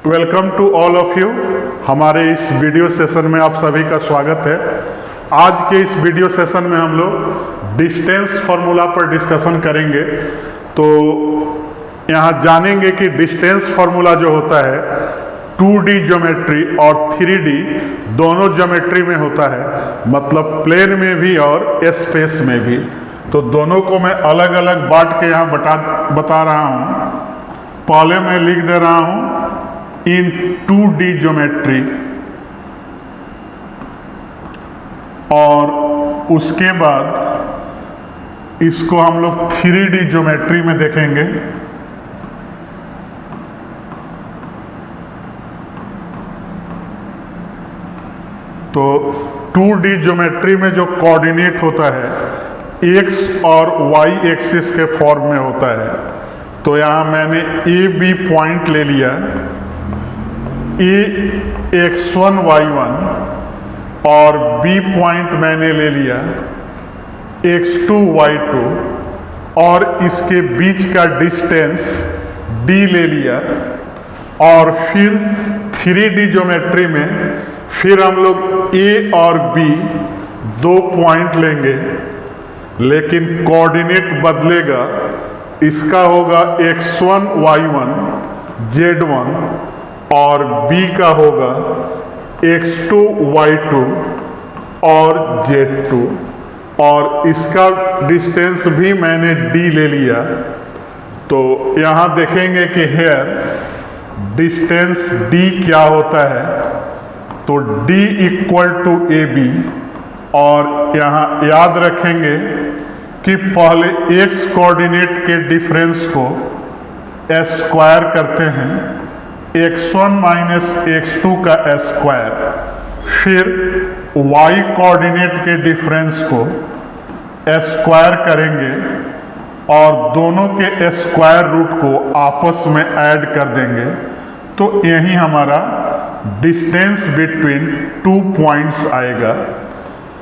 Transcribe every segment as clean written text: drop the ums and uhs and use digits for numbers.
Welcome to all of you. हमारे इस video session में आप सभी का स्वागत है। आज के इस वीडियो सेशन में हम लोग डिस्टेंस फार्मूला पर डिस्कशन करेंगे। तो यहाँ जानेंगे कि डिस्टेंस फार्मूला जो होता है 2D ज्योमेट्री और 3D दोनों ज्योमेट्री में होता है, मतलब प्लेन में भी और स्पेस में भी। तो दोनों को मैं अलग अलग बांट के यहाँ बता रहा हूँ। पहले मैं लिख दे रहा हूँ इन 2D ज्योमेट्री, और उसके बाद इसको हम लोग 3D ज्योमेट्री में देखेंगे। तो 2D ज्योमेट्री में जो कोऑर्डिनेट होता है x और y एक्सिस के फॉर्म में होता है। तो यहाँ मैंने ए बी पॉइंट ले लिया, ए x1 y1, और बी पॉइंट मैंने ले लिया x2 y2, और इसके बीच का डिस्टेंस d ले लिया। और फिर 3D ज्योमेट्री में फिर हम लोग a और b दो पॉइंट लेंगे, लेकिन कोऑर्डिनेट बदलेगा। इसका होगा x1 y1 z1, और b का होगा x2 y2 और z2, और इसका डिस्टेंस भी मैंने d ले लिया। तो यहाँ देखेंगे कि हेयर डिस्टेंस d क्या होता है। तो d equal to A B, और यहाँ याद रखेंगे कि पहले x कोऑर्डिनेट के डिफरेंस को स्क्वायर करते हैं, x1 माइनस x2 का स्क्वायर, फिर y कोऑर्डिनेट के डिफरेंस को स्क्वायर करेंगे और दोनों के स्क्वायर रूट को आपस में ऐड कर देंगे। तो यही हमारा डिस्टेंस बिटवीन टू पॉइंट्स आएगा।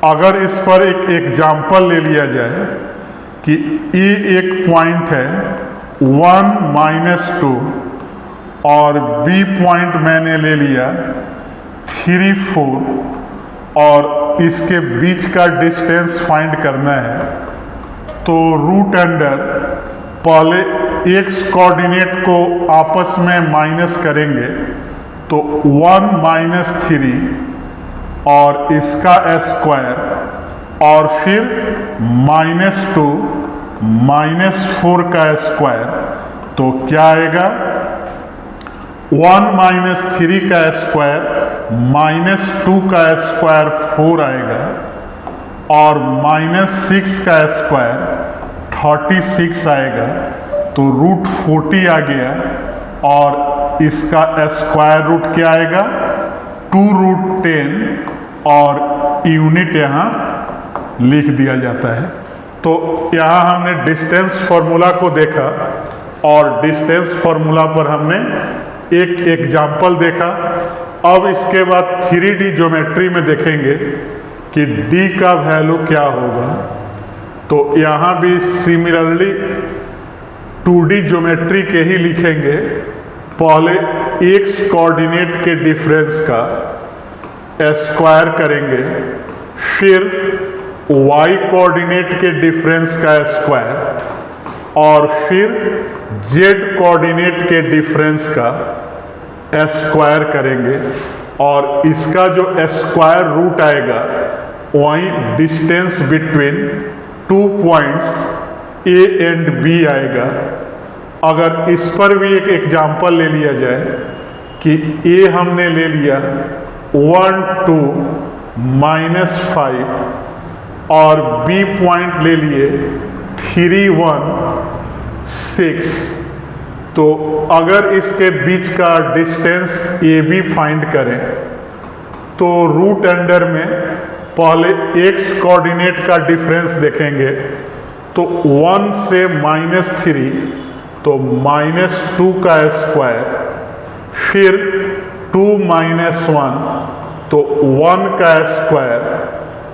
अगर इस पर एक एग्जाम्पल ले लिया जाए कि ए एक पॉइंट है 1 माइनस 2, और बी पॉइंट मैंने ले लिया 3 4, और इसके बीच का डिस्टेंस फाइंड करना है। तो रूट अंडर पहले x कोऑर्डिनेट को आपस में माइनस करेंगे, तो 1 माइनस 3 और इसका स्क्वायर, और फिर -2 -4 का स्क्वायर। तो क्या आएगा 1 माइनस 3 का स्क्वायर -2 का स्क्वायर 4 आएगा, और -6 का स्क्वायर 36 आएगा। तो रूट 40 आ गया, और इसका स्क्वायर रूट क्या आएगा 2√10, और यूनिट यहाँ लिख दिया जाता है। तो यहाँ हमने डिस्टेंस फार्मूला को देखा, और डिस्टेंस फार्मूला पर हमने एक एग्जाम्पल देखा। अब इसके बाद 3D ज्योमेट्री में देखेंगे कि d का वैल्यू क्या होगा। तो यहाँ भी सिमिलरली 2D ज्योमेट्री के ही लिखेंगे। पहले x कोऑर्डिनेट के डिफरेंस का स्क्वायर करेंगे, फिर y कोऑर्डिनेट के डिफरेंस का स्क्वायर, और फिर z कोऑर्डिनेट के डिफरेंस का स्क्वायर करेंगे, और इसका जो स्क्वायर रूट आएगा वही distance between two points a and b आएगा। अगर इस पर भी एक एग्जाम्पल ले लिया जाए कि a हमने ले लिया 1 2 -5, और b पॉइंट ले लिए 3 1 6, तो अगर इसके बीच का डिस्टेंस AB फाइंड करें, तो रूट अंडर में पहले x कोऑर्डिनेट का डिफरेंस देखेंगे। तो 1 से -3, तो -2 का स्क्वायर, फिर 2 -1, तो 1 का स्क्वायर,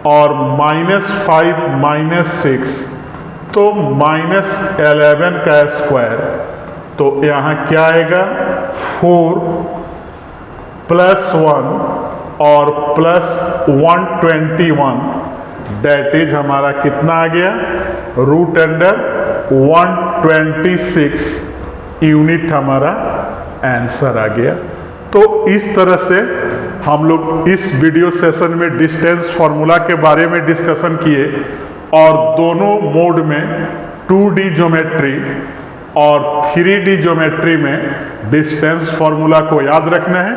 और -5 -6, तो -11 का स्क्वायर। तो यहाँ क्या आएगा 4 +1 और +121, डेट इज हमारा कितना आ गया, √126 यूनिट हमारा आंसर आ गया। तो इस तरह से हम लोग इस वीडियो सेशन में डिस्टेंस फार्मूला के बारे में डिस्कशन किए और दोनों मोड में 2D ज्योमेट्री और 3D ज्योमेट्री में डिस्टेंस फार्मूला को याद रखना है।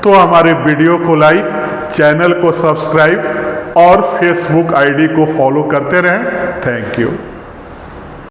तो हमारे वीडियो को लाइक, चैनल को सब्सक्राइब और फेसबुक आईडी को फॉलो करते रहें। Thank you.